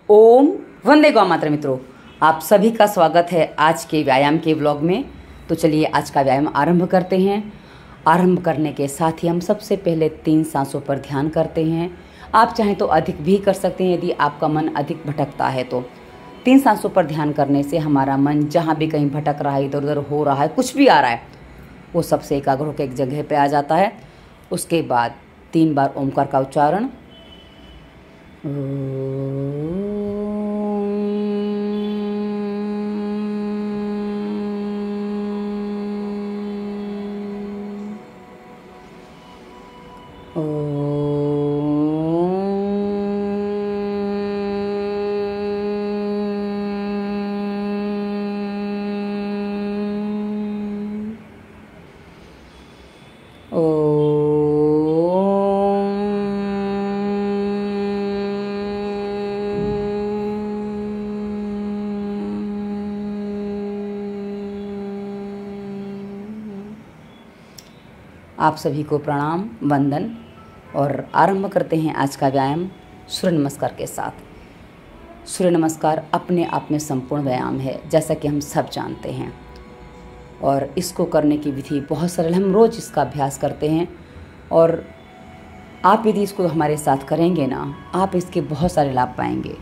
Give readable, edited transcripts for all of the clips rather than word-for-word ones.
ओम वंदे गौ मातरम। मित्रों, आप सभी का स्वागत है आज के व्यायाम के व्लॉग में। तो चलिए आज का व्यायाम आरंभ करते हैं। आरंभ करने के साथ ही हम सबसे पहले 3 सांसों पर ध्यान करते हैं। आप चाहें तो अधिक भी कर सकते हैं यदि आपका मन अधिक भटकता है तो। 3 सांसों पर ध्यान करने से हमारा मन जहाँ भी कहीं भटक रहा है, इधर उधर हो रहा है, कुछ भी आ रहा है, वो सबसे एकाग्र होकर एक जगह पे आ जाता है। उसके बाद 3 बार ओमकार का उच्चारण। आप सभी को प्रणाम, वंदन। और आरंभ करते हैं आज का व्यायाम सूर्य नमस्कार के साथ। सूर्य नमस्कार अपने आप में संपूर्ण व्यायाम है, जैसा कि हम सब जानते हैं। और इसको करने की विधि बहुत सरल, हम रोज़ इसका अभ्यास करते हैं। और आप यदि इसको हमारे साथ करेंगे ना, आप इसके बहुत सारे लाभ पाएंगे।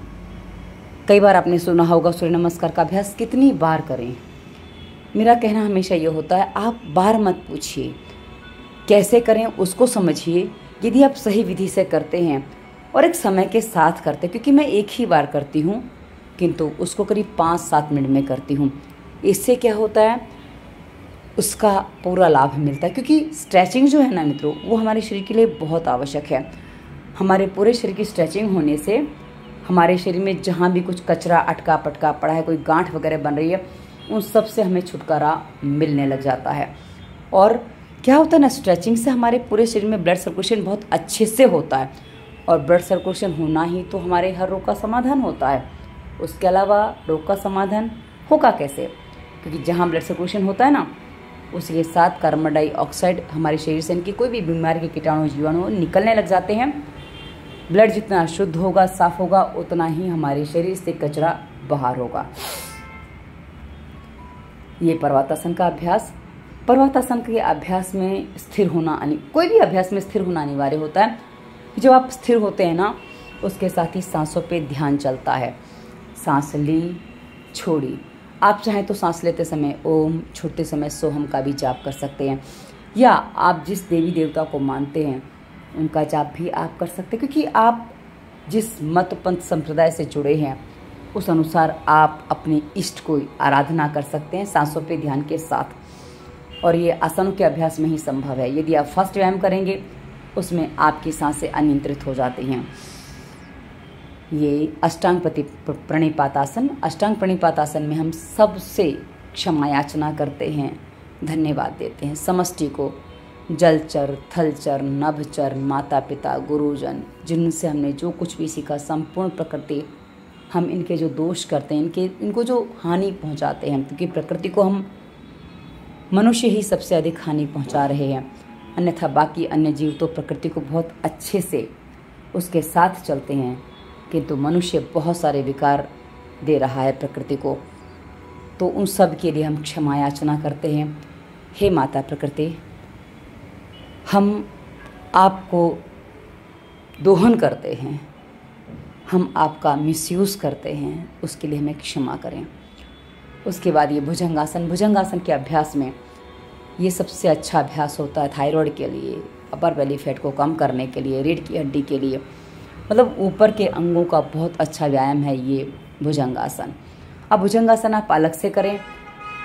कई बार आपने सुना होगा सूर्य नमस्कार का अभ्यास कितनी बार करें। मेरा कहना हमेशा ये होता है, आप बार मत पूछिए, कैसे करें उसको समझिए। यदि आप सही विधि से करते हैं और एक समय के साथ करते हैं, क्योंकि मैं एक ही बार करती हूँ किंतु उसको करीब 5-7 मिनट में करती हूँ। इससे क्या होता है, उसका पूरा लाभ मिलता है। क्योंकि स्ट्रेचिंग जो है ना मित्रों, वो हमारे शरीर के लिए बहुत आवश्यक है। हमारे पूरे शरीर की स्ट्रेचिंग होने से हमारे शरीर में जहाँ भी कुछ कचरा अटका पटका पड़ा है, कोई गांठ वगैरह बन रही है, उन सब से हमें छुटकारा मिलने लग जाता है। और क्या होता है ना, स्ट्रेचिंग से हमारे पूरे शरीर में ब्लड सर्कुलेशन बहुत अच्छे से होता है। और ब्लड सर्कुलेशन होना ही तो हमारे हर रोग का समाधान होता है। उसके अलावा रोग का समाधान होगा कैसे? क्योंकि जहाँ ब्लड सर्कुलेशन होता है ना, उसके साथ कार्बन डाइऑक्साइड हमारे शरीर से इनकी कोई भी बीमारी के कीटाणु जीवाणु निकलने लग जाते हैं। ब्लड जितना शुद्ध होगा, साफ होगा, उतना ही हमारे शरीर से कचरा बाहर होगा। ये पर्वतासन का अभ्यास। पर्वतासन के अभ्यास में स्थिर होना, कोई भी अभ्यास में स्थिर होना अनिवार्य होता है। जब आप स्थिर होते हैं ना, उसके साथ ही सांसों पे ध्यान चलता है। सांस ली, छोड़ी। आप चाहें तो सांस लेते समय ओम, छोड़ते समय सोहम का भी जाप कर सकते हैं। या आप जिस देवी देवता को मानते हैं उनका जाप भी आप कर सकते हैं। क्योंकि आप जिस मत पंथ संप्रदाय से जुड़े हैं उस अनुसार आप अपने इष्ट को आराधना कर सकते हैं सांसों पे ध्यान के साथ। और ये आसनों के अभ्यास में ही संभव है। यदि आप फर्स्ट व्यायाम करेंगे उसमें आपकी सांसें अनियंत्रित हो जाती हैं। ये अष्टांग प्रणिपातासन। अष्टांग प्रणिपातासन में हम सबसे क्षमा याचना करते हैं, धन्यवाद देते हैं समष्टि को, जलचर, थलचर, नभचर, माता पिता, गुरुजन, जिनसे हमने जो कुछ भी सीखा, संपूर्ण प्रकृति। हम इनके जो दोष करते हैं, इनको जो हानि पहुंचाते हैं, क्योंकि प्रकृति को हम मनुष्य ही सबसे अधिक हानि पहुंचा रहे हैं। अन्यथा बाकी अन्य जीव तो प्रकृति को बहुत अच्छे से उसके साथ चलते हैं, किंतु मनुष्य बहुत सारे विकार दे रहा है प्रकृति को। तो उन सब के लिए हम क्षमा याचना करते हैं। हे माता प्रकृति, हम आपको दोहन करते हैं, हम आपका मिसयूज़ करते हैं, उसके लिए हमें क्षमा करें। उसके बाद ये भुजंगासन। भुजंगासन के अभ्यास में ये सबसे अच्छा अभ्यास होता है थायराइड के लिए, अपर बेली फैट को कम करने के लिए, रीढ़ की हड्डी के लिए, मतलब ऊपर के अंगों का बहुत अच्छा व्यायाम है ये भुजंगासन। अब भुजंगासन आप अलग से करें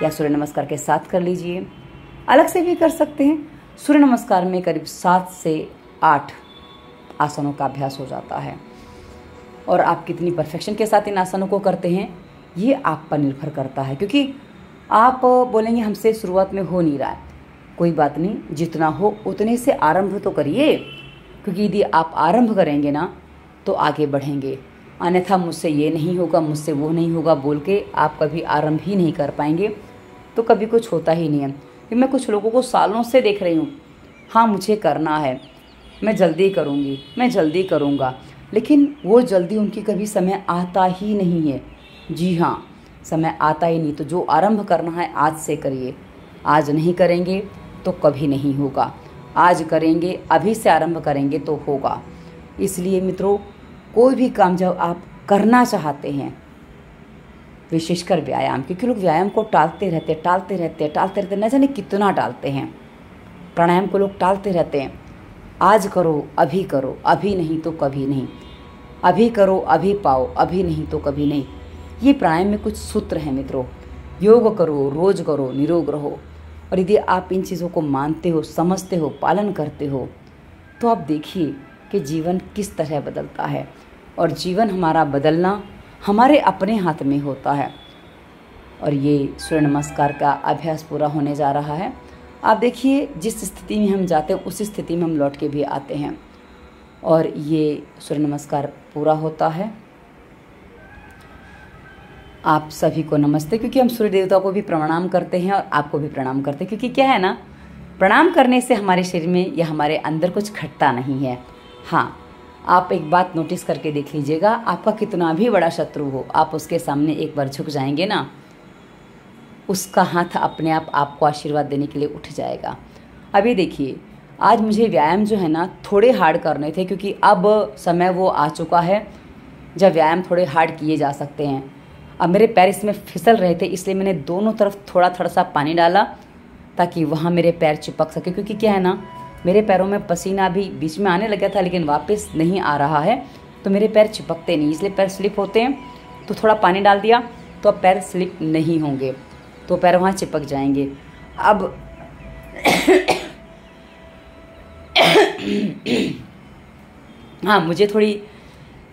या सूर्य नमस्कार के साथ कर लीजिए। अलग से भी कर सकते हैं। सूर्य नमस्कार में करीब 7 से 8 आसनों का अभ्यास हो जाता है। और आप कितनी परफेक्शन के साथ इन आसनों को करते हैं ये आप पर निर्भर करता है। क्योंकि आप बोलेंगे हमसे शुरुआत में हो नहीं रहा है, कोई बात नहीं, जितना हो उतने से आरंभ तो करिए। क्योंकि यदि आप आरंभ करेंगे ना तो आगे बढ़ेंगे। अन्यथा मुझसे ये नहीं होगा, मुझसे वो नहीं होगा बोल के आप कभी आरंभ ही नहीं कर पाएंगे, तो कभी कुछ होता ही नहीं है। मैं कुछ लोगों को सालों से देख रही हूँ, हाँ मुझे करना है, मैं जल्दी करूँगी, मैं जल्दी करूँगा, लेकिन वो जल्दी उनकी कभी समय आता ही नहीं है। जी हाँ, समय आता ही नहीं। तो जो आरंभ करना है आज से करिए। आज नहीं करेंगे तो कभी नहीं होगा, आज करेंगे, अभी से आरंभ करेंगे तो होगा। इसलिए मित्रों, कोई भी काम जब आप करना चाहते हैं, विशेषकर व्यायाम, क्योंकि लोग व्यायाम को टालते रहते, न जाने कितना टालते हैं। प्राणायाम को लोग टालते रहते हैं। आज करो, अभी नहीं तो कभी नहीं, अभी करो, अभी पाओ, अभी नहीं तो कभी नहीं। ये प्राणायाम में कुछ सूत्र हैं मित्रों। योग करो, रोज करो, निरोग रहो। और यदि आप इन चीज़ों को मानते हो, समझते हो, पालन करते हो, तो आप देखिए कि जीवन किस तरह बदलता है। और जीवन हमारा बदलना हमारे अपने हाथ में होता है। और ये सूर्य नमस्कार का अभ्यास पूरा होने जा रहा है। आप देखिए, जिस स्थिति में हम जाते हैं उसी स्थिति में हम लौट के भी आते हैं। और ये सूर्य नमस्कार पूरा होता है। आप सभी को नमस्ते, क्योंकि हम सूर्य देवता को भी प्रणाम करते हैं और आपको भी प्रणाम करते हैं। क्योंकि क्या है ना, प्रणाम करने से हमारे शरीर में या हमारे अंदर कुछ घटता नहीं है। हाँ, आप एक बात नोटिस करके देख लीजिएगा, आपका कितना भी बड़ा शत्रु हो, आप उसके सामने एक बार झुक जाएंगे ना, उसका हाथ अपने आप आपको आशीर्वाद देने के लिए उठ जाएगा। अभी देखिए, आज मुझे व्यायाम जो है ना थोड़े हार्ड करने थे, क्योंकि अब समय वो आ चुका है जब व्यायाम थोड़े हार्ड किए जा सकते हैं। अब मेरे पैर इसमें फिसल रहे थे, इसलिए मैंने दोनों तरफ थोड़ा थोड़ा सा पानी डाला ताकि वहाँ मेरे पैर चिपक सके। क्योंकि क्या है ना, मेरे पैरों में पसीना भी बीच में आने लगा था, लेकिन वापस नहीं आ रहा है, तो मेरे पैर चिपकते नहीं, इसलिए पैर स्लिप होते हैं। तो थोड़ा पानी डाल दिया तो अब पैर स्लिप नहीं होंगे, तो पैर वहाँ चिपक जाएंगे। अब हाँ, मुझे थोड़ी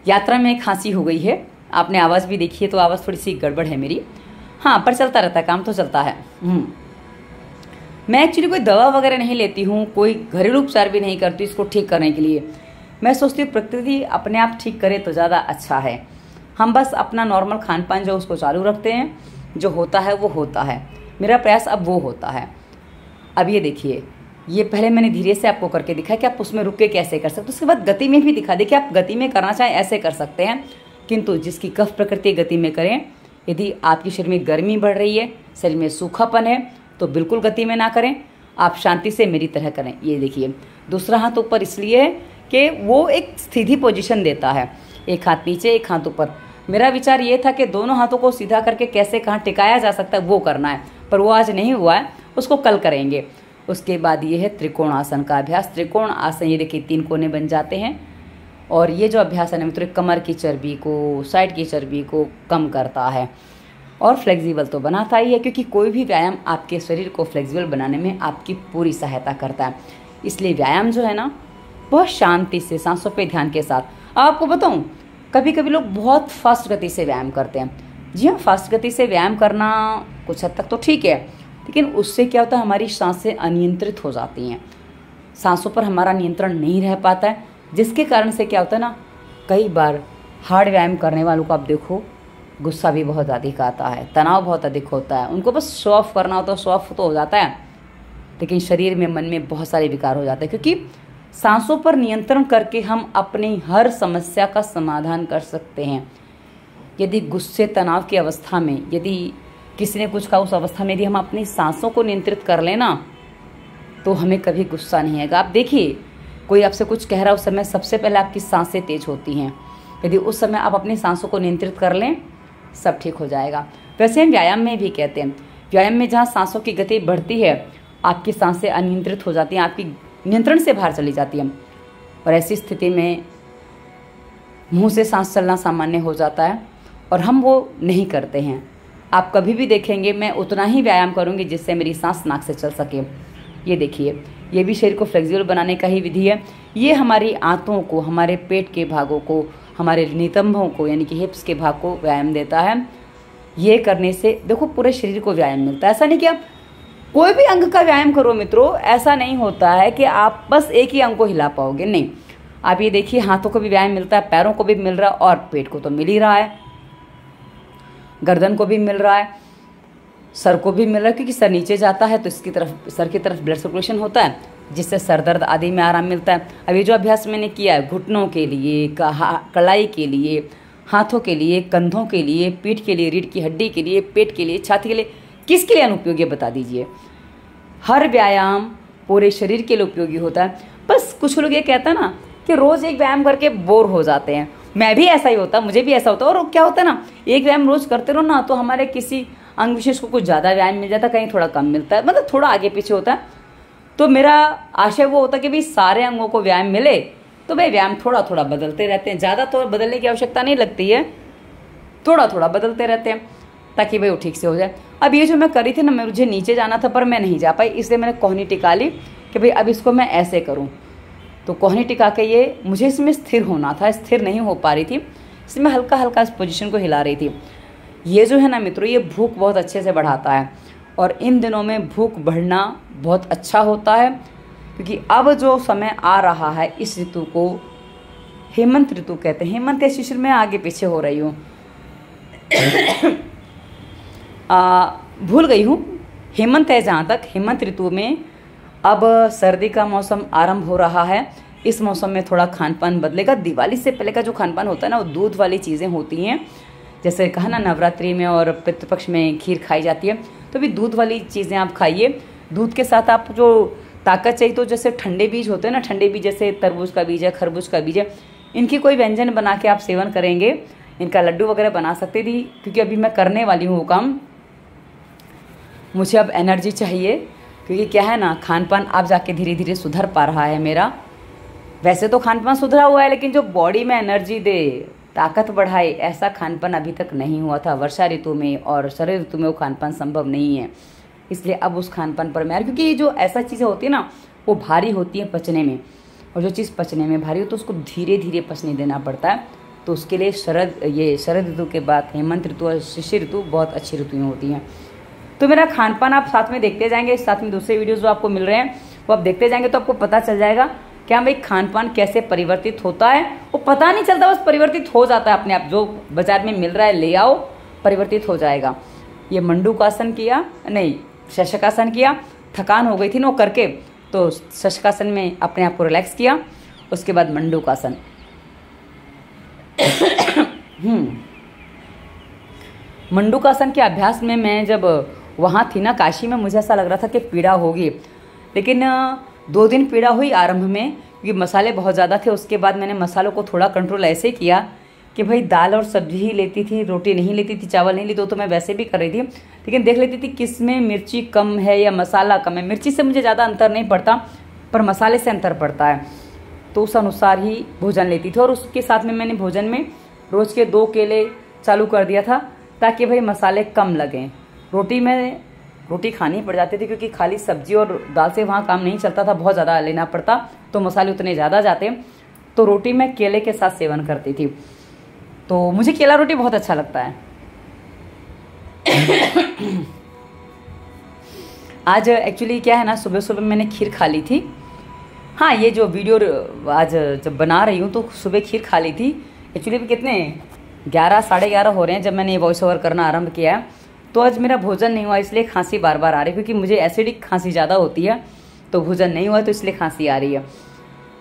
यात्रा में खांसी हो गई है। आपने आवाज़ भी देखी है, तो आवाज़ थोड़ी सी गड़बड़ है मेरी। हाँ, पर चलता रहता है, काम तो चलता है। मैं एक्चुअली कोई दवा वगैरह नहीं लेती हूँ, कोई घरेलू उपचार भी नहीं करती इसको ठीक करने के लिए। मैं सोचती हूँ प्रकृति अपने आप ठीक करे तो ज़्यादा अच्छा है। हम बस अपना नॉर्मल खान पान जो उसको चालू रखते हैं, जो होता है वो होता है। मेरा प्रयास अब वो होता है। अब ये देखिए, ये पहले मैंने धीरे से आपको करके दिखाया कि आप उसमें रुक के कैसे कर सकते हो। उसके बाद गति में भी दिखा। देखिए, आप गति में करना चाहें ऐसे कर सकते हैं, किंतु जिसकी कफ प्रकृति गति में करें। यदि आपके शरीर में गर्मी बढ़ रही है, शरीर में सूखापन है, तो बिल्कुल गति में ना करें, आप शांति से मेरी तरह करें। ये देखिए, दूसरा हाथ ऊपर इसलिए है कि वो एक सीधी पोजीशन देता है, एक हाथ नीचे एक हाथ ऊपर। मेरा विचार ये था कि दोनों हाथों को सीधा करके कैसे कहाँ टिकाया जा सकता है वो करना है, पर वो आज नहीं हुआ है, उसको कल करेंगे। उसके बाद ये है त्रिकोण आसन का अभ्यास। त्रिकोण आसन, ये देखिए 3 कोने बन जाते हैं। और ये जो अभ्यास है ना मित्रों, कमर की चर्बी को, साइड की चर्बी को कम करता है और फ्लेक्सिबल तो बनाता ही है, क्योंकि कोई भी व्यायाम आपके शरीर को फ्लेक्सिबल बनाने में आपकी पूरी सहायता करता है। इसलिए व्यायाम जो है ना, बहुत शांति से, सांसों पे ध्यान के साथ। आपको बताऊं, कभी कभी लोग बहुत फास्ट गति से व्यायाम करते हैं। जी हाँ, फास्ट गति से व्यायाम करना कुछ हद तक तो ठीक है, लेकिन उससे क्या होता है, हमारी सांसें अनियंत्रित हो जाती हैं, सांसों पर हमारा नियंत्रण नहीं रह पाता है, जिसके कारण से क्या होता है ना, कई बार हार्ड व्यायाम करने वालों को आप देखो, गुस्सा भी बहुत अधिक आता है, तनाव बहुत अधिक होता है। उनको बस शो ऑफ करना होता है, शो ऑफ तो हो जाता है, लेकिन शरीर में, मन में बहुत सारे विकार हो जाते हैं। क्योंकि सांसों पर नियंत्रण करके हम अपनी हर समस्या का समाधान कर सकते हैं। यदि गुस्से, तनाव की अवस्था में, यदि किसी ने कुछ कहा, उस अवस्था में यदि हम अपनी सांसों को नियंत्रित कर लेना, तो हमें कभी गुस्सा नहीं आएगा। आप देखिए, कोई आपसे कुछ कह रहा है, उस समय सबसे पहले आपकी सांसें तेज होती हैं। यदि उस समय आप अपनी सांसों को नियंत्रित कर लें, सब ठीक हो जाएगा। वैसे हम व्यायाम में भी कहते हैं, व्यायाम में जहाँ सांसों की गति बढ़ती है, आपकी सांसें अनियंत्रित हो जाती हैं, आपकी नियंत्रण से बाहर चली जाती हैं, और ऐसी स्थिति में मुंह से सांस चलना सामान्य हो जाता है, और हम वो नहीं करते हैं। आप कभी भी देखेंगे, मैं उतना ही व्यायाम करूँगी जिससे मेरी सांस नाक से चल सके। ये देखिए, ये भी शरीर को फ्लेक्सिबल बनाने का ही विधि है। ये हमारी आंतों को, हमारे पेट के भागों को, हमारे नितंबों को, यानी कि हिप्स के भाग को व्यायाम देता है। ये करने से देखो पूरे शरीर को व्यायाम मिलता है। ऐसा नहीं कि आप कोई भी अंग का व्यायाम करो मित्रों, ऐसा नहीं होता है कि आप बस एक ही अंग को हिला पाओगे, नहीं। आप ये देखिए, हाथों को भी व्यायाम मिलता है, पैरों को भी मिल रहा है, और पेट को तो मिल ही रहा है, गर्दन को भी मिल रहा है, सर को भी मिल रहा है, क्योंकि सर नीचे जाता है तो इसकी तरफ, सर की तरफ ब्लड सर्कुलेशन होता है, जिससे सर दर्द आदि में आराम मिलता है। अब ये जो अभ्यास मैंने किया है घुटनों के लिए, कलाई के लिए, हाथों के लिए, कंधों के लिए, पीठ के लिए, रीढ़ की हड्डी के लिए, पेट के लिए, छाती के लिए, किसके लिए अनुपयोगी बता दीजिए। हर व्यायाम पूरे शरीर के लिए उपयोगी होता है। बस कुछ लोग ये कहते हैं ना कि रोज एक व्यायाम करके बोर हो जाते हैं। मैं भी ऐसा ही होता, मुझे भी ऐसा होता। और क्या होता है ना, एक व्यायाम रोज करते रहो ना तो हमारे किसी अंग विशेष को कुछ ज़्यादा व्यायाम मिल जाता है, कहीं थोड़ा कम मिलता है, मतलब थोड़ा आगे पीछे होता है। तो मेरा आशय वो होता है कि भाई सारे अंगों को व्यायाम मिले, तो भाई व्यायाम थोड़ा थोड़ा बदलते रहते हैं। ज़्यादा तो बदलने की आवश्यकता नहीं लगती है, थोड़ा थोड़ा बदलते रहते हैं ताकि भाई वो ठीक से हो जाए। अब ये जो मैं करी थी ना, मुझे नीचे जाना था पर मैं नहीं जा पाई, इसलिए मैंने कोहनी टिका ली कि भाई अब इसको मैं ऐसे करूँ। तो कोहनी टिका के ये मुझे इसमें स्थिर होना था, स्थिर नहीं हो पा रही थी, इसलिए मैं हल्का हल्का इस पोजीशन को हिला रही थी। ये जो है ना मित्रों, ये भूख बहुत अच्छे से बढ़ाता है और इन दिनों में भूख बढ़ना बहुत अच्छा होता है, क्योंकि अब जो समय आ रहा है इस ऋतु को हेमंत ऋतु कहते हैं। हेमंत या शिशिर में आगे पीछे हो रही हूँ भूल गई हूँ। हेमंत है जहाँ तक, हेमंत ऋतु में अब सर्दी का मौसम आरंभ हो रहा है। इस मौसम में थोड़ा खान पान बदलेगा। दिवाली से पहले का जो खान पान होता है ना, वो दूध वाली चीज़ें होती हैं। जैसे कहा ना, नवरात्रि में और पितृपक्ष में खीर खाई जाती है, तो भी दूध वाली चीज़ें आप खाइए। दूध के साथ आप जो ताकत चाहिए, तो जैसे ठंडे बीज होते हैं ना, ठंडे बीज जैसे तरबूज का बीज है, खरबूज का बीज है, इनकी कोई व्यंजन बना के आप सेवन करेंगे, इनका लड्डू वगैरह बना सकते थी। क्योंकि अभी मैं करने वाली हूँ वो काम, मुझे अब एनर्जी चाहिए। क्योंकि क्या है ना, खान पान अब जाके धीरे धीरे सुधर पा रहा है मेरा। वैसे तो खान पान सुधरा हुआ है, लेकिन जो बॉडी में एनर्जी दे, ताकत बढ़ाए, ऐसा खान पान अभी तक नहीं हुआ था। वर्षा ऋतु में और शरद ऋतु में वो खान पान संभव नहीं है, इसलिए अब उस खान पान पर मैं, क्योंकि जो ऐसा चीज़ें होती है ना, वो भारी होती है पचने में, और जो चीज़ पचने में भारी हो तो उसको धीरे धीरे पचने देना पड़ता है। तो उसके लिए शरद ऋतु के बाद हेमंत ऋतु और शिशिर ऋतु बहुत अच्छी ऋतुएँ होती हैं। तो मेरा खान पान आप साथ में देखते जाएंगे, साथ में दूसरे वीडियोज़ जो आपको मिल रहे हैं वो आप देखते जाएंगे, तो आपको पता चल जाएगा क्या भाई खान पान कैसे परिवर्तित होता है। वो पता नहीं चलता, बस परिवर्तित हो जाता है अपने आप। जो बाजार में मिल रहा है ले आओ, परिवर्तित हो जाएगा। ये मंडूकासन किया, नहीं शशकासन किया, थकान हो गई थी ना वो करके, तो शशकासन में अपने आप को रिलैक्स किया, उसके बाद मंडूकासन। मंडूकासन के अभ्यास में मैं जब वहाँ थी ना काशी में, मुझे ऐसा लग रहा था कि पीड़ा होगी, लेकिन 2 दिन पीड़ा हुई आरंभ में, क्योंकि मसाले बहुत ज़्यादा थे। उसके बाद मैंने मसालों को थोड़ा कंट्रोल ऐसे किया कि भाई दाल और सब्जी ही लेती थी, रोटी नहीं लेती थी, चावल नहीं लेती, तो मैं वैसे भी कर रही थी, लेकिन देख लेती थी किस में मिर्ची कम है या मसाला कम है। मिर्ची से मुझे ज़्यादा अंतर नहीं पड़ता, पर मसाले से अंतर पड़ता है, तो उस अनुसार ही भोजन लेती थी। और उसके साथ में मैंने भोजन में रोज़ के 2 केले चालू कर दिया था, ताकि भाई मसाले कम लगें। रोटी खानी पड़ जाती थी, क्योंकि खाली सब्जी और दाल से वहाँ काम नहीं चलता था, बहुत ज़्यादा लेना पड़ता, तो मसाले उतने ज़्यादा जाते। तो रोटी मैं केले के साथ सेवन करती थी, तो मुझे केला रोटी बहुत अच्छा लगता है। आज एक्चुअली क्या है ना, सुबह सुबह मैंने खीर खा ली थी। हाँ, ये जो वीडियो आज जब बना रही हूँ तो सुबह खीर खा ली थी। एक्चुअली भी कितने 11 साढ़े 11 हो रहे हैं जब मैंने ये वॉइस ओवर करना आरंभ किया है। तो आज मेरा भोजन नहीं हुआ, इसलिए खांसी बार बार आ रही है, क्योंकि मुझे एसिडिक खांसी ज़्यादा होती है, तो भोजन नहीं हुआ तो इसलिए खांसी आ रही है।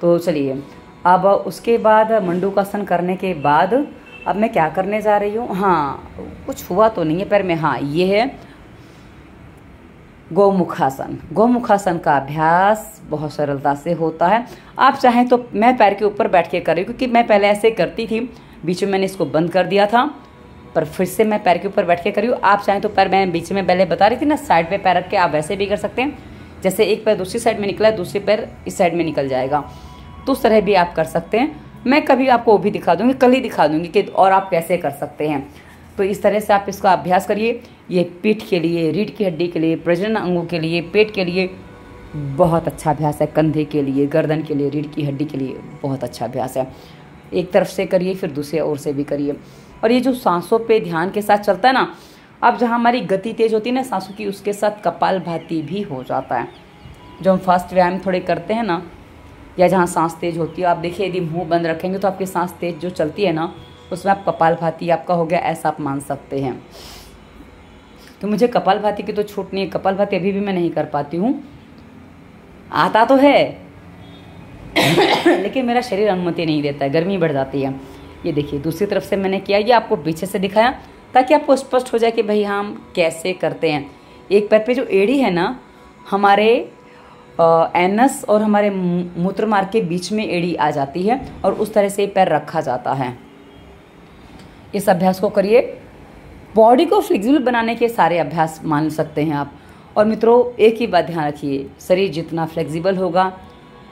तो चलिए, अब उसके बाद मंडूकासन करने के बाद अब मैं क्या करने जा रही हूँ। हाँ, कुछ हुआ तो नहीं है पैर में। हाँ, ये है गौमुखासन। गौमुखासन का अभ्यास बहुत सरलता से होता है। आप चाहें तो मैं पैर के ऊपर बैठ के कर रही हूँ, क्योंकि मैं पहले ऐसे करती थी, बीच में मैंने इसको बंद कर दिया था, पर फिर से मैं पैर के ऊपर बैठ के कर रही हूँ। आप चाहें तो पैर, मैं बीच में पहले बता रही थी ना, साइड पे पैर रख के आप वैसे भी कर सकते हैं। जैसे एक पैर दूसरी साइड में निकला है, दूसरी पैर इस साइड में निकल जाएगा, तो उस तरह भी आप कर सकते हैं। मैं कभी आपको वो भी दिखा दूँगी, कल ही दिखा दूँगी कि और आप कैसे कर सकते हैं। तो इस तरह से आप इसका अभ्यास करिए। ये पीठ के लिए, रीढ़ की हड्डी के लिए, प्रजनन अंगों के लिए, पेट के लिए बहुत अच्छा अभ्यास है। कंधे के लिए, गर्दन के लिए, रीढ़ की हड्डी के लिए बहुत अच्छा अभ्यास है। एक तरफ से करिए, फिर दूसरे ओर से भी करिए। और ये जो सांसों पे ध्यान के साथ चलता है ना, अब जहाँ हमारी गति तेज होती है ना सांसों की, उसके साथ कपालभाति भी हो जाता है। जो हम फास्ट व्यायाम थोड़े करते हैं ना, या जहाँ सांस तेज होती है, आप देखिए यदि मुंह बंद रखेंगे तो आपकी सांस तेज जो चलती है ना, उसमें आप कपालभाति आपका हो गया, ऐसा आप मान सकते हैं। तो मुझे कपालभाति की तो छूट नहीं है, कपालभाति अभी भी मैं नहीं कर पाती हूँ। आता तो है लेकिन मेरा शरीर अनुमति नहीं देता है, गर्मी बढ़ जाती है। ये देखिए दूसरी तरफ से मैंने किया, ये आपको पीछे से दिखाया ताकि आपको स्पष्ट हो जाए कि भाई हम कैसे करते हैं। एक पैर पे जो एड़ी है ना, हमारे एनस और हमारे मूत्र मार्ग के बीच में एड़ी आ जाती है और उस तरह से पैर रखा जाता है। इस अभ्यास को करिए। बॉडी को फ्लेक्सिबल बनाने के सारे अभ्यास मान सकते हैं आप। और मित्रों, एक ही बात ध्यान रखिए, शरीर जितना फ्लेक्सिबल होगा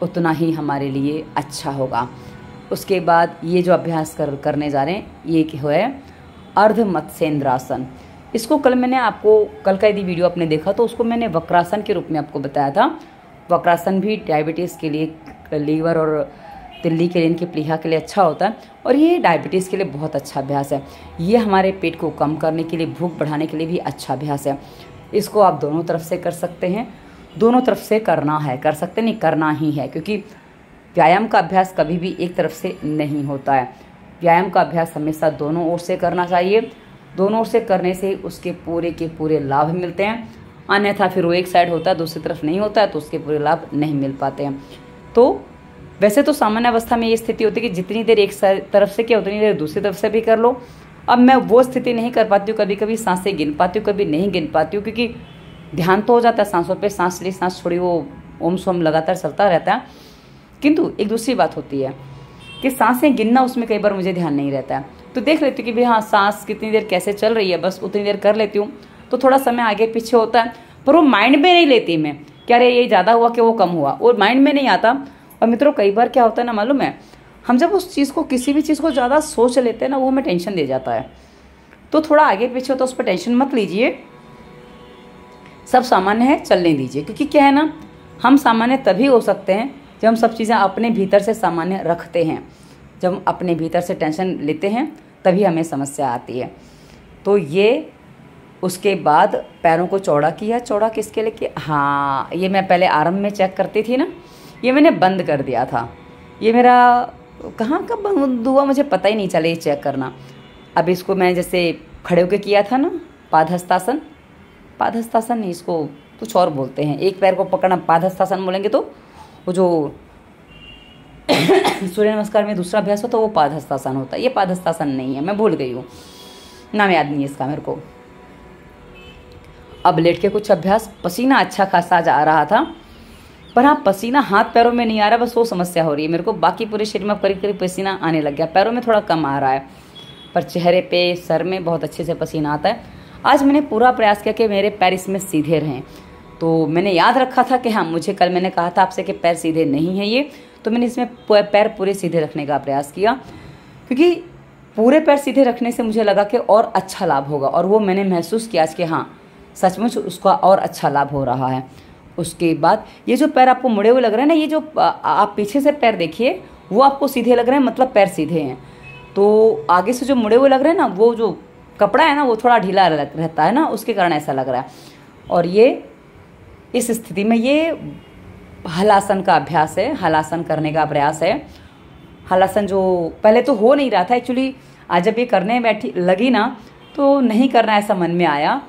उतना ही हमारे लिए अच्छा होगा। उसके बाद ये जो अभ्यास करने जा रहे हैं, ये है अर्ध मत्स्येंद्रासन। इसको कल मैंने आपको, कल का यदि वीडियो आपने देखा तो उसको मैंने वक्रासन के रूप में आपको बताया था। वक्रासन भी डायबिटीज़ के लिए, लीवर और तिल्ली के लिए, इनके प्लीहा के लिए अच्छा होता है और ये डायबिटीज़ के लिए बहुत अच्छा अभ्यास है। ये हमारे पेट को कम करने के लिए, भूख बढ़ाने के लिए भी अच्छा अभ्यास है। इसको आप दोनों तरफ से कर सकते हैं, दोनों तरफ से करना है, कर सकते नहीं, करना ही है, क्योंकि व्यायाम का अभ्यास कभी भी एक तरफ से नहीं होता है। व्यायाम का अभ्यास हमेशा दोनों ओर से करना चाहिए। दोनों ओर से करने से उसके पूरे के पूरे लाभ मिलते हैं, अन्यथा फिर वो एक साइड होता है, दूसरी तरफ नहीं होता है, तो उसके पूरे लाभ नहीं मिल पाते हैं। तो वैसे तो सामान्य अवस्था में ये स्थिति होती है कि जितनी देर एक तरफ से किया उतनी देर दूसरी तरफ से भी कर लो। अब मैं वो स्थिति नहीं कर पाती हूँ, कभी कभी सांसें गिन पाती हूँ, कभी नहीं गिन पाती हूँ, क्योंकि ध्यान तो हो जाता है सांसों पे, सांस ली सांस छोड़ी, वो ओम सोम लगातार चलता रहता है। किंतु एक दूसरी बात होती है कि सांसें गिनना, उसमें कई बार मुझे ध्यान नहीं रहता है। तो देख लेती हूँ कि भाई हाँ, सांस कितनी देर कैसे चल रही है, बस उतनी देर कर लेती हूँ। तो थोड़ा समय आगे पीछे होता है, पर वो माइंड में नहीं लेती मैं, क्या अरे ये ज़्यादा हुआ कि वो कम हुआ, वो माइंड में नहीं आता। और मित्रों, कई बार क्या होता है ना, मालूम है, हम जब उस चीज़ को, किसी भी चीज़ को ज़्यादा सोच लेते हैं ना, वो हमें टेंशन दे जाता है। तो थोड़ा आगे पीछे हो तो उस पर टेंशन मत लीजिए, सब सामान्य है, चलने दीजिए। क्योंकि क्या है ना, हम सामान्य तभी हो सकते हैं जब हम सब चीज़ें अपने भीतर से सामान्य रखते हैं। जब हम अपने भीतर से टेंशन लेते हैं तभी हमें समस्या आती है। तो ये, उसके बाद पैरों को चौड़ा किया। चौड़ा किसके लिए किया? हाँ, ये मैं पहले आरंभ में चेक करती थी ना, ये मैंने बंद कर दिया था। ये मेरा कहाँ कब बंद हुआ मुझे पता ही नहीं चला ये चेक करना। अब इसको मैं जैसे खड़े होकर किया था ना, पादहस्तासन, पादहस्तासन नहीं, इसको कुछ और बोलते हैं, एक पैर को पकड़ना पादहस्तासन बोलेंगे। तो वो जो सूर्य नमस्कार में दूसरा अभ्यास होता है वो पादहस्तासन होता है, ये पादहस्तासन नहीं है, मैं भूल गई हूँ, नाम याद नहीं है इसका मेरे को। अब लेट के कुछ अभ्यास, पसीना अच्छा खासा आ रहा था, पर हाँ पसीना हाथ पैरों में नहीं आ रहा, बस वो समस्या हो रही है मेरे को। बाकी पूरे शरीर में करीब करीब पसीना आने लग गया, पैरों में थोड़ा कम आ रहा है, पर चेहरे पे, सर में बहुत अच्छे से पसीना आता है। आज मैंने पूरा प्रयास किया कि मेरे पैर इसमें सीधे रहें। तो मैंने याद रखा था कि हाँ, मुझे कल मैंने कहा था आपसे कि पैर सीधे नहीं है ये, तो मैंने इसमें पैर पूरे सीधे रखने का प्रयास किया, क्योंकि पूरे पैर सीधे रखने से मुझे लगा कि और अच्छा लाभ होगा। और वो मैंने महसूस किया आज कि हाँ, सचमुच उसका और अच्छा लाभ हो रहा है। उसके बाद ये जो पैर आपको मुड़े हुए लग रहे हैं ना, ये जो आप पीछे से पैर देखिए, वो आपको सीधे लग रहे हैं, मतलब पैर सीधे हैं। तो आगे से जो मुड़े हुए लग रहे हैं ना, वो जो कपड़ा है ना, वो थोड़ा ढीला रहता है ना, उसके कारण ऐसा लग रहा है। और ये इस स्थिति में ये हलासन का अभ्यास है, हलासन करने का प्रयास है। हलासन जो पहले तो हो नहीं रहा था एक्चुअली, आज जब ये करने बैठी लगी ना, तो नहीं करना ऐसा मन में आया।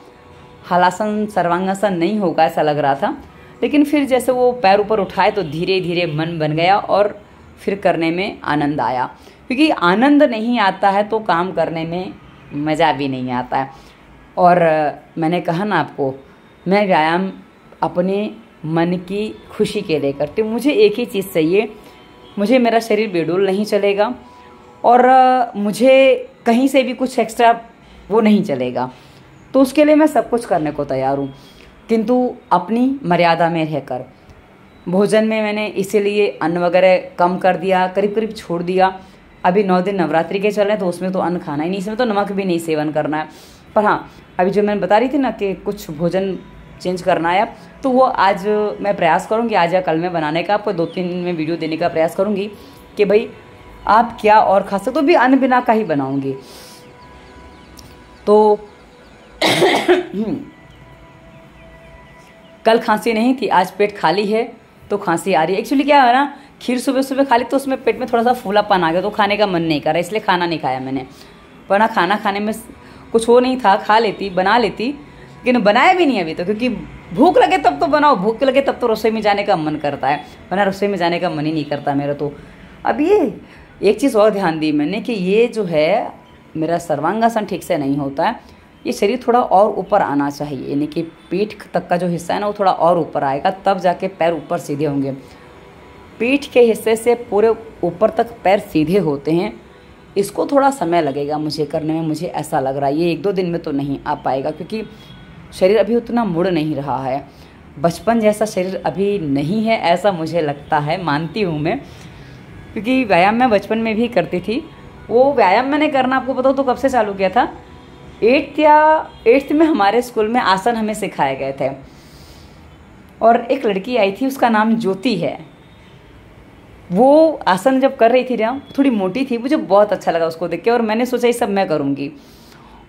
हलासन सर्वांगासन नहीं होगा ऐसा लग रहा था, लेकिन फिर जैसे वो पैर ऊपर उठाए तो धीरे धीरे मन बन गया और फिर करने में आनंद आया। क्योंकि आनंद नहीं आता है तो काम करने में मज़ा भी नहीं आता है। और मैंने कहा ना आपको, मैं व्यायाम अपने मन की खुशी के लिए करती हूँ। मुझे एक ही चीज़ चाहिए, मुझे मेरा शरीर बेडोल नहीं चलेगा और मुझे कहीं से भी कुछ एक्स्ट्रा वो नहीं चलेगा। तो उसके लिए मैं सब कुछ करने को तैयार हूँ, किंतु अपनी मर्यादा में रहकर। भोजन में मैंने इसीलिए अन्न वगैरह कम कर दिया, करीब करीब छोड़ दिया। अभी 9 दिन नवरात्रि के चल रहे हैं तो उसमें तो अन्न खाना ही नहीं, इसमें तो नमक भी नहीं सेवन करना है। पर हाँ, अभी जो मैंने बता रही थी ना कि कुछ भोजन चेंज करना है, तो वो आज मैं प्रयास करूँगी, आज या कल में बनाने का। आपको 2-3 दिन में वीडियो देने का प्रयास करूँगी कि भाई आप क्या और खा सकते हो, भी अन्न बिना का ही बनाऊँगी। तो कल खांसी नहीं थी, आज पेट खाली है तो खांसी आ रही है। एक्चुअली क्या है ना, खीर सुबह सुबह खा ली तो उसमें पेट में थोड़ा सा फूलापन आ गया, तो खाने का मन नहीं कर रहा, इसलिए खाना नहीं खाया मैंने। वरना खाना खाने में कुछ वो नहीं था, खा लेती, बना लेती, लेकिन बनाया भी नहीं अभी तो, क्योंकि भूख लगे तब तो बनाओ, भूख लगे तब तो रसोई में जाने का मन करता है, वरना रसोई में जाने का मन ही नहीं करता मेरा तो। अब ये एक चीज़ और ध्यान दी मैंने कि ये जो है मेरा सर्वांगासन ठीक से नहीं होता है, ये शरीर थोड़ा और ऊपर आना चाहिए, यानी कि पीठ तक का जो हिस्सा है ना वो थोड़ा और ऊपर आएगा, तब जाके पैर ऊपर सीधे होंगे। पीठ के हिस्से से पूरे ऊपर तक पैर सीधे होते हैं, इसको थोड़ा समय लगेगा मुझे करने में, मुझे ऐसा लग रहा है। ये 1-2 दिन में तो नहीं आ पाएगा, क्योंकि शरीर अभी उतना मुड़ नहीं रहा है, बचपन जैसा शरीर अभी नहीं है, ऐसा मुझे लगता है, मानती हूँ मैं। क्योंकि व्यायाम मैं बचपन में भी करती थी। वो व्यायाम मैंने करना आपको बताऊँ तो कब से चालू किया था, 8th में हमारे स्कूल में आसन हमें सिखाए गए थे, और एक लड़की आई थी, उसका नाम ज्योति है। वो आसन जब कर रही थी ना, थोड़ी मोटी थी, मुझे बहुत अच्छा लगा उसको देख के, और मैंने सोचा ये सब मैं करूँगी।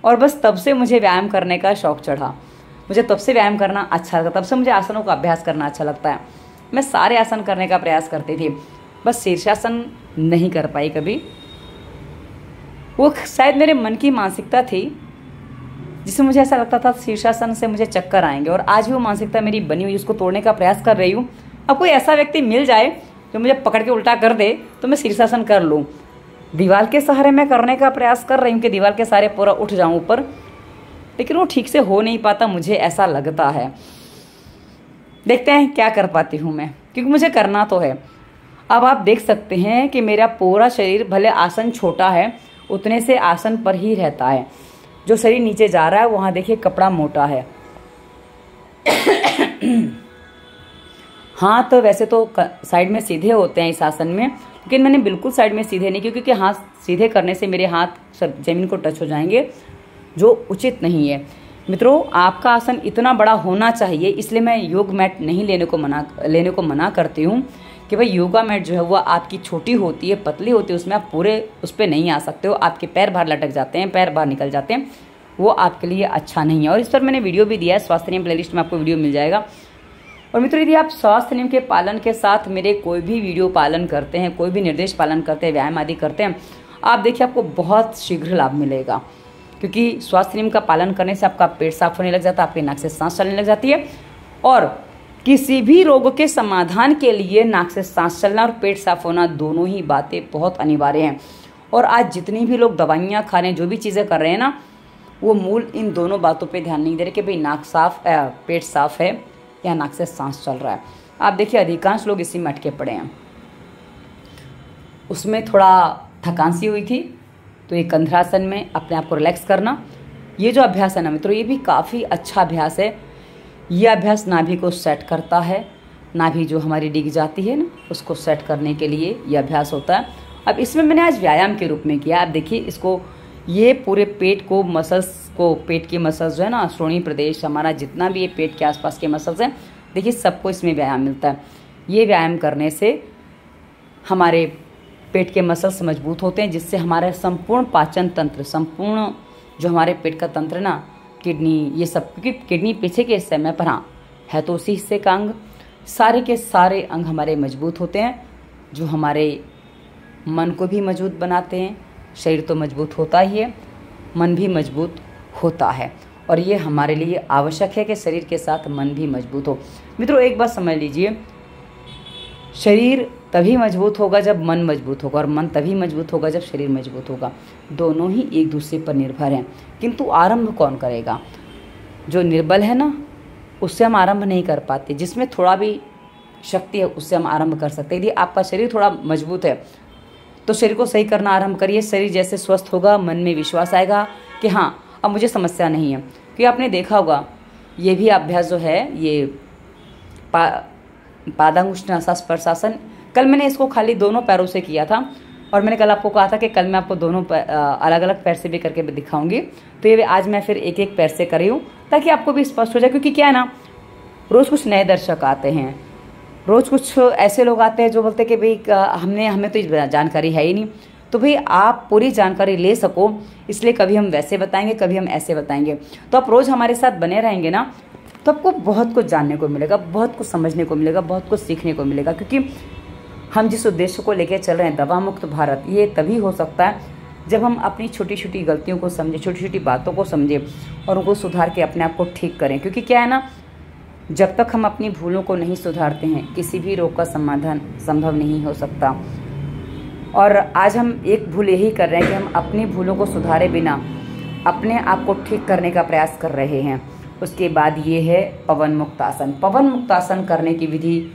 और बस तब से मुझे व्यायाम करने का शौक़ चढ़ा, मुझे तब से व्यायाम करना अच्छा लगता, तब से मुझे आसनों का अभ्यास करना अच्छा लगता है। मैं सारे आसन करने का प्रयास करती थी, बस शीर्षासन नहीं कर पाई कभी। वो शायद मेरे मन की मानसिकता थी, जिससे मुझे ऐसा लगता था शीर्षासन से मुझे चक्कर आएंगे, और आज भी वो मानसिकता मेरी बनी हुई, उसको तोड़ने का प्रयास कर रही हूँ। अब कोई ऐसा व्यक्ति मिल जाए जो मुझे पकड़ के उल्टा कर दे तो मैं शीर्षासन कर लूँ। दीवार के सहारे मैं करने का प्रयास कर रही हूँ कि दीवार के सहारे पूरा उठ जाऊँ ऊपर, लेकिन वो ठीक से हो नहीं पाता, मुझे ऐसा लगता है। देखते हैं क्या कर पाती हूँ मैं, क्योंकि मुझे करना तो है। अब आप देख सकते हैं कि मेरा पूरा शरीर, भले आसन छोटा है, उतने से आसन पर ही रहता है। जो शरीर नीचे जा रहा है वहाँ देखिए कपड़ा मोटा है। हाथ तो वैसे तो साइड में सीधे होते हैं इस आसन में, लेकिन मैंने बिल्कुल साइड में सीधे नहीं, क्योंकि हाथ सीधे करने से मेरे हाथ जमीन को टच हो जाएंगे, जो उचित नहीं है। मित्रों, आपका आसन इतना बड़ा होना चाहिए, इसलिए मैं योग मैट नहीं लेने को मना करती हूँ कि भाई योगा मैट जो है वो आपकी छोटी होती है, पतली होती है, उसमें आप पूरे उस पर नहीं आ सकते हो, आपके पैर बाहर लटक जाते हैं, पैर बाहर निकल जाते हैं, वो आपके लिए अच्छा नहीं है। और इस पर मैंने वीडियो भी दिया है, स्वास्थ्य नियम प्लेलिस्ट में आपको वीडियो मिल जाएगा। और मित्रों, यदि आप स्वास्थ्य नियम के पालन के साथ मेरे कोई भी वीडियो पालन करते हैं, कोई भी निर्देश पालन करते हैं, व्यायाम आदि करते हैं, आप देखिए आपको बहुत शीघ्र लाभ मिलेगा। क्योंकि स्वास्थ्य नियम का पालन करने से आपका पेट साफ होने लग जाता है, आपके नाक से सांस चलने लग जाती है, और किसी भी रोग के समाधान के लिए नाक से सांस चलना और पेट साफ होना, दोनों ही बातें बहुत अनिवार्य हैं। और आज जितनी भी लोग दवाइयाँ खा रहे हैं, जो भी चीज़ें कर रहे हैं ना, वो मूल इन दोनों बातों पे ध्यान नहीं दे रहे कि भाई नाक साफ, पेट साफ है या नाक से सांस चल रहा है। आप देखिए अधिकांश लोग इसी में अटके पड़े हैं। उसमें थोड़ा थकान सी हुई थी, तो ये कंधरासन में अपने आप को रिलैक्स करना, ये जो अभ्यास है ना मित्रों, ये भी काफ़ी अच्छा अभ्यास है। ये अभ्यास नाभि को सेट करता है, नाभि जो हमारी डिग जाती है ना, उसको सेट करने के लिए ये अभ्यास होता है। अब इसमें मैंने आज व्यायाम के रूप में किया। आप देखिए इसको, ये पूरे पेट को, मसल्स को, पेट की मसल्स जो है ना, श्रोणी प्रदेश, हमारा जितना भी ये पेट के आसपास के मसल्स हैं, देखिए सबको इसमें व्यायाम मिलता है। ये व्यायाम करने से हमारे पेट के मसल्स मजबूत होते हैं, जिससे हमारा संपूर्ण पाचन तंत्र, संपूर्ण जो हमारे पेट का तंत्र है ना, किडनी, ये सब, क्योंकि किडनी पीछे के हिस्से में, पर हाँ है तो उसी हिस्से का अंग, सारे के सारे अंग हमारे मजबूत होते हैं, जो हमारे मन को भी मजबूत बनाते हैं। शरीर तो मजबूत होता ही है, मन भी मजबूत होता है, और ये हमारे लिए आवश्यक है कि शरीर के साथ मन भी मजबूत हो। मित्रों, एक बात समझ लीजिए, शरीर तभी मजबूत होगा जब मन मजबूत होगा, और मन तभी मजबूत होगा जब शरीर मजबूत होगा। दोनों ही एक दूसरे पर निर्भर हैं, किंतु आरंभ कौन करेगा? जो निर्बल है ना, उससे हम आरंभ नहीं कर पाते। जिसमें थोड़ा भी शक्ति है उससे हम आरंभ कर सकते हैं। यदि आपका शरीर थोड़ा मजबूत है तो शरीर को सही करना आरंभ करिए। शरीर जैसे स्वस्थ होगा, मन में विश्वास आएगा कि हाँ अब मुझे समस्या नहीं है। क्योंकि आपने देखा होगा, ये भी अभ्यास जो है, ये पादांगुष्ठासन स्पर्शासन, कल मैंने इसको खाली दोनों पैरों से किया था, और मैंने कल आपको कहा था कि कल मैं आपको दोनों अलग अलग पैर से भी करके दिखाऊंगी। तो ये आज मैं फिर एक एक पैर से कर रही हूँ, ताकि आपको भी स्पष्ट हो जाए। क्योंकि क्या है ना, रोज़ कुछ नए दर्शक आते हैं, रोज़ कुछ ऐसे लोग आते हैं जो बोलते हैं कि भाई हमें तो जानकारी है ही नहीं। तो भाई आप पूरी जानकारी ले सको, इसलिए कभी हम वैसे बताएंगे, कभी हम ऐसे बताएंगे। तो आप रोज़ हमारे साथ बने रहेंगे ना, तो आपको बहुत कुछ जानने को मिलेगा, बहुत कुछ समझने को मिलेगा, बहुत कुछ सीखने को मिलेगा। क्योंकि हम जिस उद्देश्य को लेकर चल रहे हैं, दवा मुक्त भारत, ये तभी हो सकता है जब हम अपनी छोटी छोटी गलतियों को समझें, छोटी छोटी बातों को समझें और उनको सुधार के अपने आप को ठीक करें। क्योंकि क्या है ना, जब तक हम अपनी भूलों को नहीं सुधारते हैं किसी भी रोग का समाधान संभव नहीं हो सकता। और आज हम एक भूल यही कर रहे हैं कि हम अपनी भूलों को सुधारे बिना अपने आप को ठीक करने का प्रयास कर रहे हैं। उसके बाद ये है पवन मुक्त आसन। पवन मुक्त आसन करने की विधि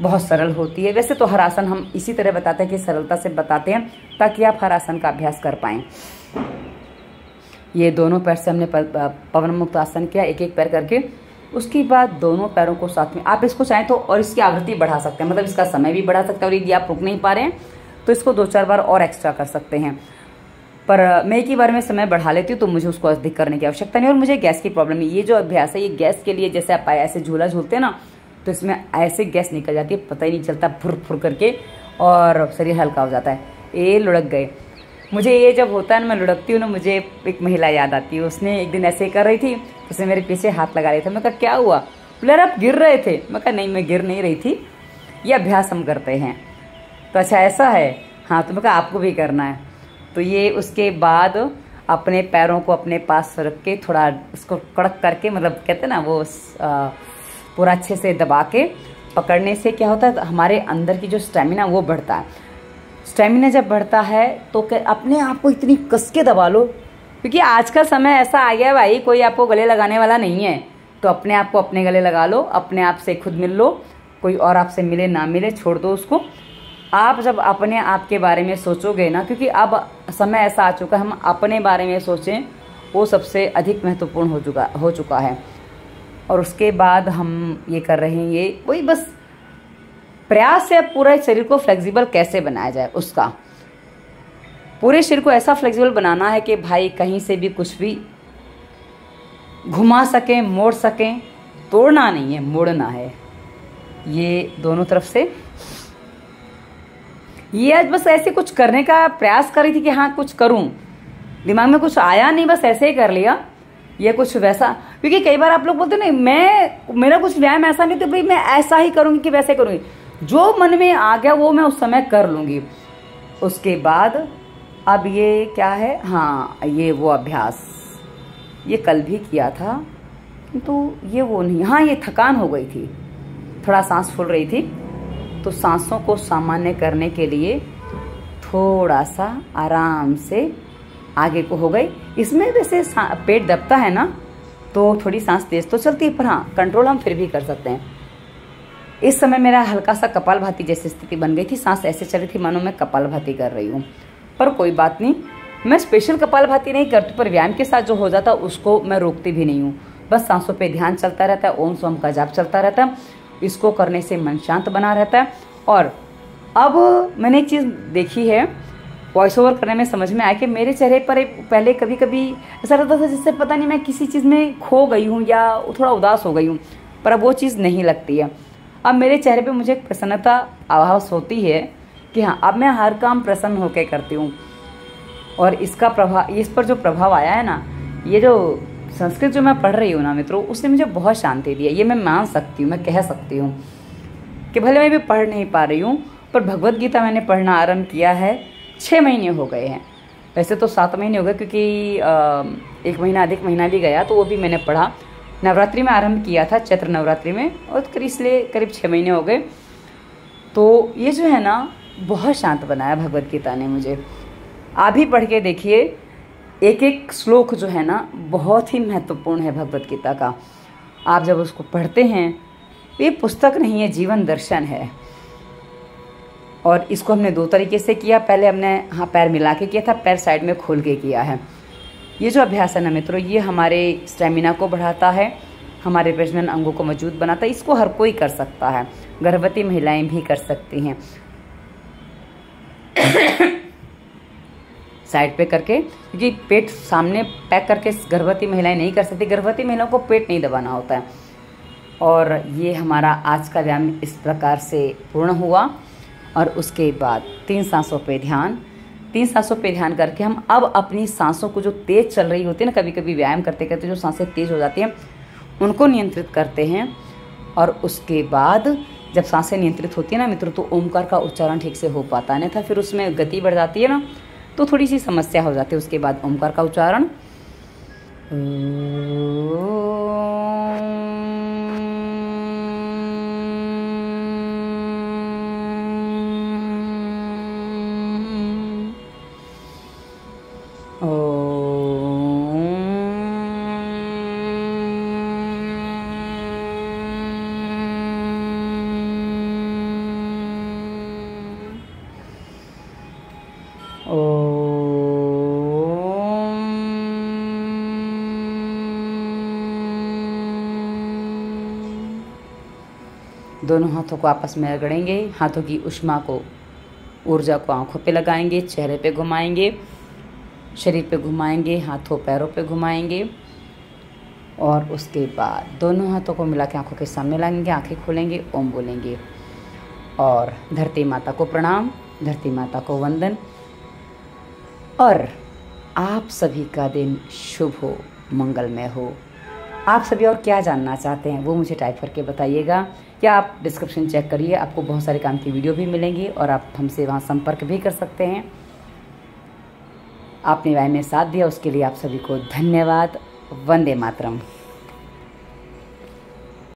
बहुत सरल होती है। वैसे तो हर आसन हम इसी तरह बताते हैं कि सरलता से बताते हैं ताकि आप हर आसन का अभ्यास कर पाएँ। ये दोनों पैर से हमने पवन मुक्त आसन किया, एक एक पैर करके। उसके बाद दोनों पैरों को साथ में आप इसको चाहें तो और इसकी आवृत्ति बढ़ा सकते हैं, मतलब इसका समय भी बढ़ा सकते हैं। और यदि आप रुक नहीं पा रहे हैं तो इसको 2-4 बार और एक्स्ट्रा कर सकते हैं। पर मैं एक ही बार में समय बढ़ा लेती हूँ तो मुझे उसको अधिक करने की आवश्यकता नहीं। और मुझे गैस की प्रॉब्लम है। ये जो अभ्यास है ये गैस के लिए, जैसे आप ऐसे झूला झूलते हैं ना तो इसमें ऐसे गैस निकल जाती है, पता ही नहीं चलता, फुर फुर करके, और शरीर हल्का हो जाता है। ये लुढ़क गए। मुझे ये जब होता है ना, मैं लुढ़कती हूँ ना, मुझे एक महिला याद आती है। उसने एक दिन ऐसे कर रही थी, उसने मेरे पीछे हाथ लगा रही थी। मैं कहा क्या हुआ? बोले आप गिर रहे थे। मैं कहा नहीं, मैं गिर नहीं रही थी, ये अभ्यास हम करते हैं। तो अच्छा ऐसा है, हाँ। तो मैं कहा आपको भी करना है। तो ये उसके बाद अपने पैरों को अपने पास रख के थोड़ा उसको कड़क करके, मतलब कहते हैं ना वो पूरा अच्छे से दबा के पकड़ने से क्या होता है, हमारे अंदर की जो स्टेमिना वो बढ़ता है। स्टेमिना जब बढ़ता है तो अपने आप को इतनी कस के दबा लो, क्योंकि आज का समय ऐसा आ गया भाई, कोई आपको गले लगाने वाला नहीं है। तो अपने आप को अपने गले लगा लो, अपने आप से खुद मिल लो। कोई और आपसे मिले ना मिले, छोड़ दो उसको। आप जब अपने आप के बारे में सोचोगे ना, क्योंकि अब समय ऐसा आ चुका है हम अपने बारे में सोचें, वो सबसे अधिक महत्वपूर्ण हो चुका है। और उसके बाद हम ये कर रहे हैं, ये वही बस प्रयास है पूरे शरीर को फ्लेक्सिबल कैसे बनाया जाए। उसका पूरे शरीर को ऐसा फ्लेक्सिबल बनाना है कि भाई कहीं से भी कुछ भी घुमा सकें, मोड़ सकें। तोड़ना नहीं है, मोड़ना है। ये दोनों तरफ से ये आज बस ऐसे कुछ करने का प्रयास कर रही थी कि हाँ कुछ करूं, दिमाग में कुछ आया नहीं, बस ऐसे ही कर लिया। ये कुछ वैसा, क्योंकि कई बार आप लोग बोलते नहीं मेरा कुछ व्यायाम ऐसा नहीं, तो भाई मैं ऐसा ही करूंगी कि वैसे करूंगी। जो मन में आ गया वो मैं उस समय कर लूंगी। उसके बाद अब ये क्या है, हाँ ये वो अभ्यास ये कल भी किया था, किंतु ये वो नहीं। हाँ ये थकान हो गई थी, थोड़ा सांस फूल रही थी, तो सांसों को सामान्य करने के लिए थोड़ा सा आराम से आगे को हो गई। इसमें वैसे पेट दबता है ना, तो थोड़ी सांस तेज तो चलती है, पर हाँ कंट्रोल हम फिर भी कर सकते हैं। इस समय मेरा हल्का सा कपालभाति जैसी स्थिति बन गई थी, सांस ऐसे चल रही थी मानो मैं कपालभाति कर रही हूँ। पर कोई बात नहीं, मैं स्पेशल कपालभाति नहीं करती, पर व्यायाम के साथ जो हो जाता है उसको मैं रोकती भी नहीं हूँ। बस सांसों पे ध्यान चलता रहता है, ओम सोम का जाप चलता रहता है। इसको करने से मन शांत बना रहता है। और अब मैंने एक चीज़ देखी है, वॉइस ओवर करने में समझ में आया कि मेरे चेहरे पर पहले कभी कभी ऐसा लगता था जिससे पता नहीं मैं किसी चीज़ में खो गई हूँ या थोड़ा उदास हो गई हूँ, पर अब वो चीज़ नहीं लगती है। अब मेरे चेहरे पे मुझे प्रसन्नता आभास होती है कि हाँ अब मैं हर काम प्रसन्न होकर करती हूँ। और इसका प्रभाव, इस पर जो प्रभाव आया है ना, ये जो संस्कृत जो मैं पढ़ रही हूँ ना मित्रों, उसने मुझे बहुत शांति दी है। ये मैं मान सकती हूँ, मैं कह सकती हूँ कि भले मैं भी पढ़ नहीं पा रही हूँ, पर भगवत गीता मैंने पढ़ना आरंभ किया है 6 महीने हो गए हैं। वैसे तो 7 महीने हो गए, क्योंकि 1 महीना अधिक महीना भी गया, तो वो भी मैंने पढ़ा। नवरात्रि में आरंभ किया था, चैत्र नवरात्रि में, और इसलिए करीब 6 महीने हो गए। तो ये जो है ना बहुत शांत बनाया भगवत गीता ने मुझे। आप भी पढ़ के देखिए, एक एक श्लोक जो है ना बहुत ही महत्वपूर्ण है भगवत गीता का। आप जब उसको पढ़ते हैं, ये पुस्तक नहीं है, जीवन दर्शन है। और इसको हमने 2 तरीके से किया। पहले हमने हाँ पैर मिला के किया था, पैर साइड में खोल के किया है। ये जो अभ्यास है ना मित्रों, ये हमारे स्टेमिना को बढ़ाता है, हमारे प्रजनन अंगों को मजबूत बनाता है। इसको हर कोई कर सकता है, गर्भवती महिलाएं भी कर सकती हैं। साइड पे करके, क्योंकि पेट सामने पैक करके गर्भवती महिलाएं नहीं कर सकती। गर्भवती महिलाओं को पेट नहीं दबाना होता है। और ये हमारा आज का व्यायाम इस प्रकार से पूर्ण हुआ। और उसके बाद 3 सांसों पे ध्यान, 3 सांसों पे ध्यान करके हम अब अपनी सांसों को जो तेज चल रही होती है ना, कभी कभी व्यायाम करते करते जो सांसें तेज हो जाती हैं, उनको नियंत्रित करते हैं। और उसके बाद जब सांसें नियंत्रित होती है ना मित्रों, तो ओमकार का उच्चारण ठीक से हो पाता है, नहीं था फिर उसमें गति बढ़ जाती है ना, तो थोड़ी सी समस्या हो जाती है। उसके बाद ओमकार का उच्चारण, दोनों हाथों को आपस में रगड़ेंगे, हाथों की ऊष्मा को, ऊर्जा को आंखों पे लगाएंगे, चेहरे पे घुमाएंगे, शरीर पे घुमाएंगे, हाथों पैरों पे घुमाएंगे और उसके बाद दोनों हाथों को मिला के आंखों के सामने लाएंगे, आंखें खोलेंगे, ओम बोलेंगे और धरती माता को प्रणाम, धरती माता को वंदन। और आप सभी का दिन शुभ हो, मंगलमय हो। आप सभी और क्या जानना चाहते हैं वो मुझे टाइप करके बताइएगा, या आप डिस्क्रिप्शन चेक करिए, आपको बहुत सारे काम की वीडियो भी मिलेंगी और आप हमसे वहाँ संपर्क भी कर सकते हैं। आपने वाय में साथ दिया उसके लिए आप सभी को धन्यवाद। वंदे मातरम।